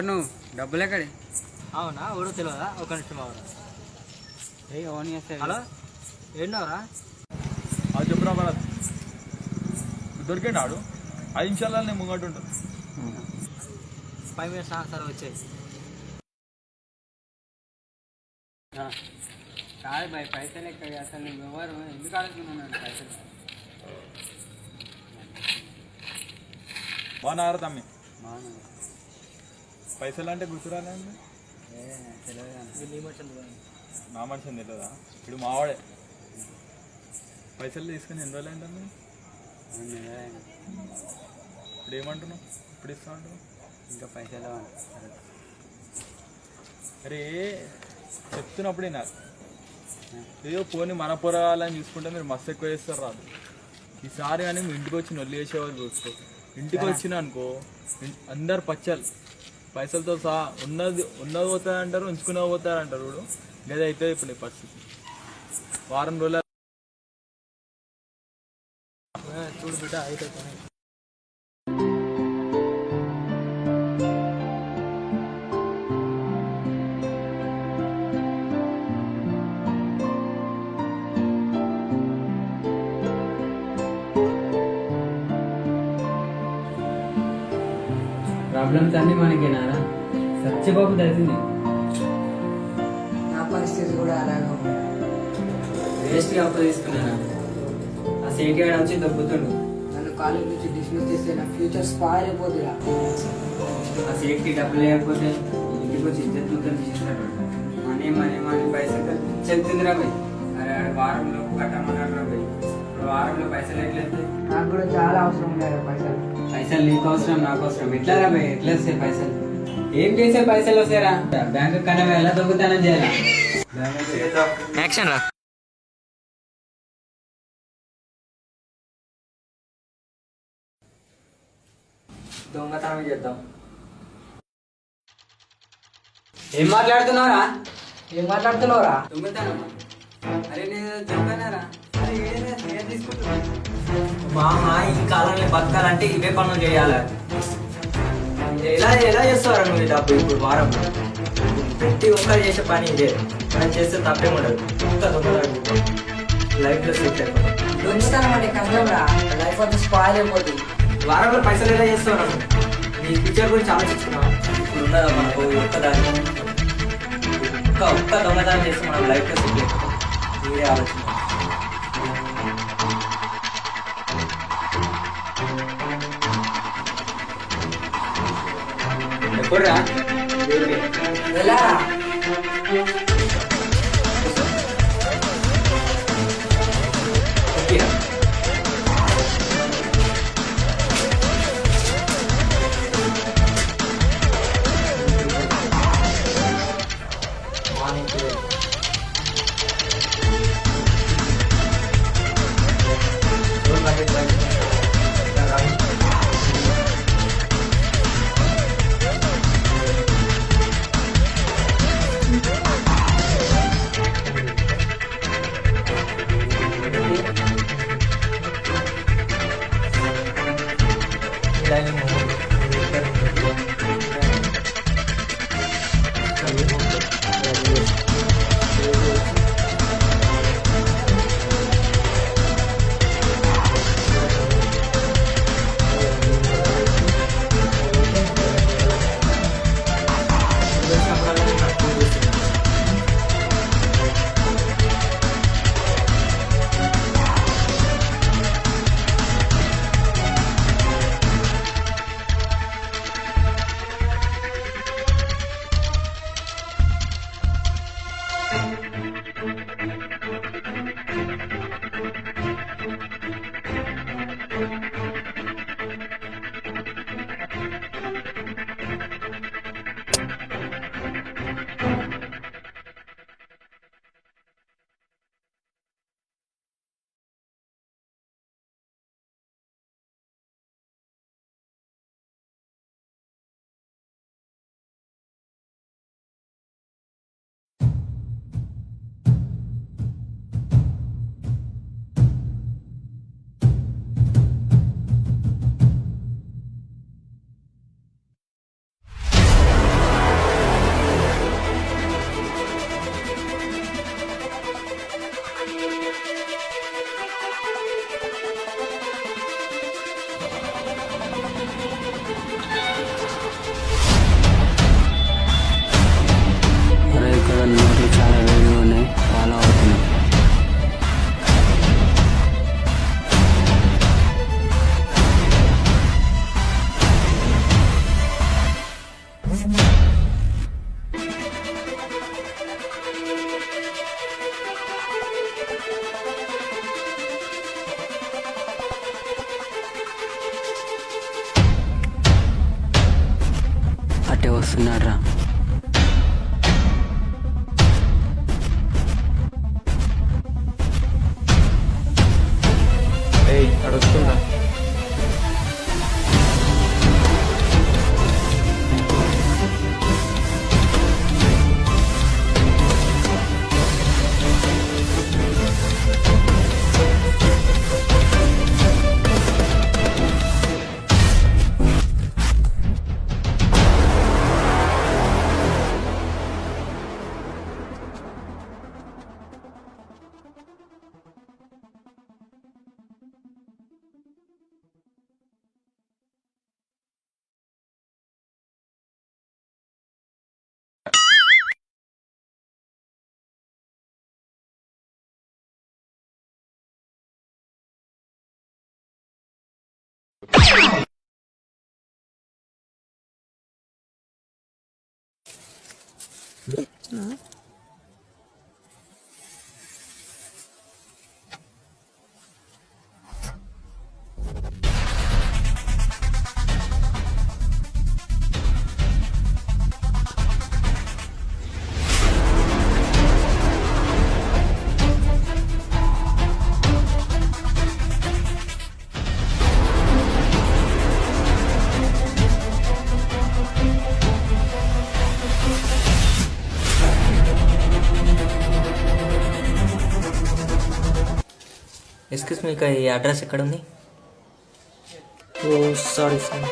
నువ్వు డబ్బులు ఎక్కడి? అవునా ఊరు తెలియదా? ఒక నిమిషం అవరా. హలో ఏంటవరా? చెప్పురా భరత్, దొరికిండు ఆడు 5 నిమిషాలలో నేను ముంగట్టు ఉంటాను. 5 minutes సరే వచ్చేది. కాదు బాయ్, పైసలు ఎక్కడ? అసలు నువ్వు ఎవరు? ఎందుకు అడుగుతున్నాను పైసలు? బాగున్నారా తమ్మి? పైసలు అంటే గుర్తురాలేండి. నా మనిషిని తెలియదా? ఇప్పుడు మావాడే. పైసలు తీసుకుని ఎన్ని రోజులు ఏంటండి? ఇప్పుడు ఏమంటున్నావు? ఇప్పుడు ఇస్తా అంటున్నావు? ఇంకా పైసలు అరే చెప్తున్నప్పుడే నాకు ఏదో పోనీ మన పొరగాలని చూసుకుంటే మీరు మస్తు ఎక్కువ చేస్తారు రాదు. ఈసారి కానీ మీ ఇంటికి వచ్చి నొల్లి వేసేవాళ్ళు చూసుకో. ఇంటికి వచ్చినా అనుకో అందరు పచ్చలు పైసలతో సహా ఉన్నది పోతారంటారు, ఉంచుకున్న పోతారంటారు. ఇప్పుడు లేదా అయితే ఇప్పుడు నీ పరిస్థితి వారం రోజులు చూడు బిడ్డ అయితే ప్రాబ్లమ్స్ అన్నీ మనకేనారా? సత్యబాబు తెలిసింది. నా పరిస్థితి కూడా అలాగే ఉంది. వేస్ట్గా అప్పు తీసుకున్నారా? ఆ సేటి గాడు వచ్చి దొబ్బుతుండు. నన్ను కాలేజ్ నుంచి డిస్మిస్ చేస్తే నా ఫ్యూచర్ స్పాయిల్ అయిపోతుందా? ఆ సేట్కి డబ్బులు లేకపోతే ఇంటికి వచ్చి ఇద్దరు దూతం తీసేస్తాడు. మనీ మనీ మనీ పైసలు చెప్తుందిరా పోయి. అరే వారంలో కట్టమన్నాడు రా పోయి. ఇప్పుడు వారంలో పైసలు ఎట్లయితే? నాకు కూడా చాలా అవసరం ఉన్నాయి పైసలు. పైసలు నీకు అవసరం, నాకు అవసరం. ఎట్లా రా పోయి? ఎట్లా వస్తాయి పైసలు? ఏం చేసే పైసలు వస్తాయరా? బ్యాంకు కన్నా ఎలా దొంగతనం చేయాలా? యాక్షన్ రా. దొంగతనం చేద్దాం. ఏం మాట్లాడుతున్నావురా? ఏం మాట్లాడుతున్నావురా? దొంగతనం? అరే నేను దొంగనారా? అరే ఏం తీసుకుంటున్నా? మా ఈ కాలంలో బతకాలంటే ఇవే పనులు చేయాలి. ఎలా ఎలా చేస్తారా నువ్వు డబ్బు? ఇప్పుడు వారం ప్రతి ఒక్కరు చేసే పని ఇదే. మనం చేస్తే తప్పేం ఉండదు. ఇంకా దొంగతనం లైఫ్లో సెట్ అయిపోతుంది. దొంగతనం అంటే కష్టం రా, లైఫ్ అంతా స్పాయిల్ అయిపోతుంది. వారంలో పైసలు ఎలా చేస్తావు? నీ ఫ్యూచర్ గురించి ఆలోచిస్తున్నావు? ఇప్పుడు ఉన్నదా మనకు ఒక్కదాన్ని ఒక్క దొంగతనం చేస్తే మనం లైఫ్లో సెట్ అయిపోతాం. మీరే ఆలోచన. ఎప్పుడురా? ఎలా డైలీ ఇక్కడ నోట్లు చాలా వేడిగా ఉన్నాయి, ఫాలో అవుతున్నాయి. అటే వస్తున్నాడు రా. ఏయ్ అడుగుతున్నా. ఎక్స్క్యూస్ మీ, ఈ అడ్రస్ ఎక్కడ ఉంది? ఓ సారీ సార్.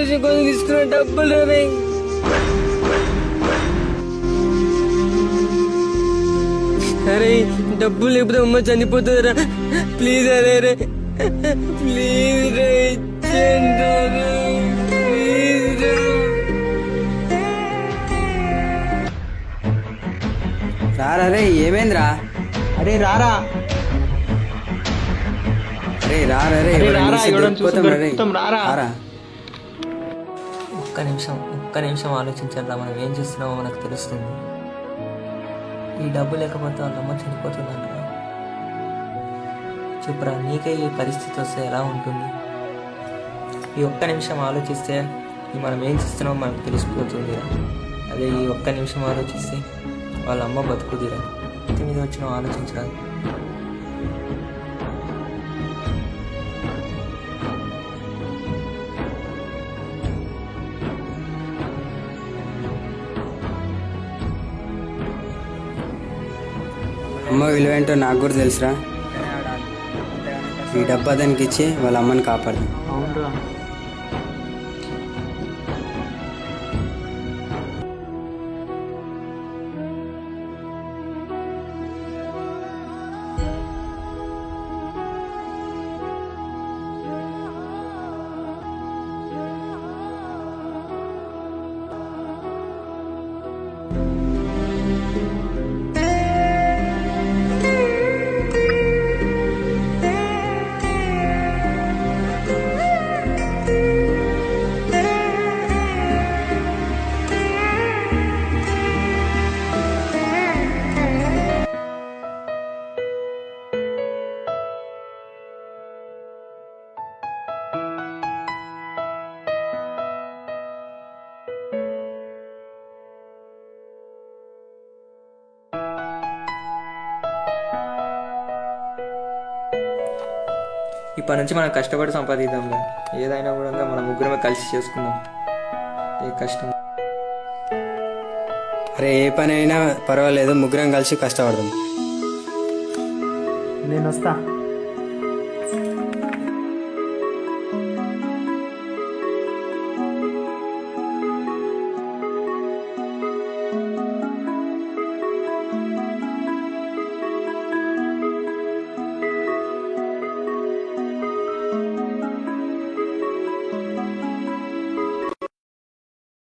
ఆపరేషన్ కోసం తీసుకున్న డబ్బులు రే. అరే డబ్బులు లేకపోతే అమ్మ చనిపోతుందిరా. ప్లీజ్ అరే రే, ప్లీజ్ రే, ఇచ్చేయండి రే, ప్లీజ్ రే. రారా రే, ఏమైందిరా? అరే రారా, అరే రారా రే, అరే ఎవరైనా రారా, చూస్తే ఎవడని చూస్తే దొరికిపోతాం రా రే. దొరుకుతాం, రారా. రారా. ఒక్క నిమిషం ఆలోచించారా, మనం ఏం చేస్తున్నామో మనకు తెలుస్తుంది. ఈ డబ్బు లేకపోతే వాళ్ళ అమ్మ చనిపోతుందంట. చెప్పురా, నీకే ఈ పరిస్థితి వస్తే ఎలా ఉంటుంది? ఈ ఒక్క నిమిషం ఆలోచిస్తే మనం ఏం చేస్తున్నామో మనకు తెలిసిపోతుంది. అదే ఈ ఒక్క నిమిషం ఆలోచిస్తే వాళ్ళ అమ్మ బతుకుదిరా. ఇంటి మీద వచ్చిన ఆలోచించరా. అమ్మ విలువ ఏంటో నాకు కూడా తెలుసురా. ఈ డబ్బా దానికి ఇచ్చి వాళ్ళ అమ్మని కాపాడదాం. అవునరా. ఇప్పటి నుంచి మనం కష్టపడి సంపాదిద్దాంరా. ఏదైనా కూడా మన ముగ్గురమే కలిసి చేసుకుందాం. ఏ కష్టం. అరే ఏ పని అయినా పర్వాలేదు, ముగ్గురం కలిసి కష్టపడదాం. నేను వస్తా.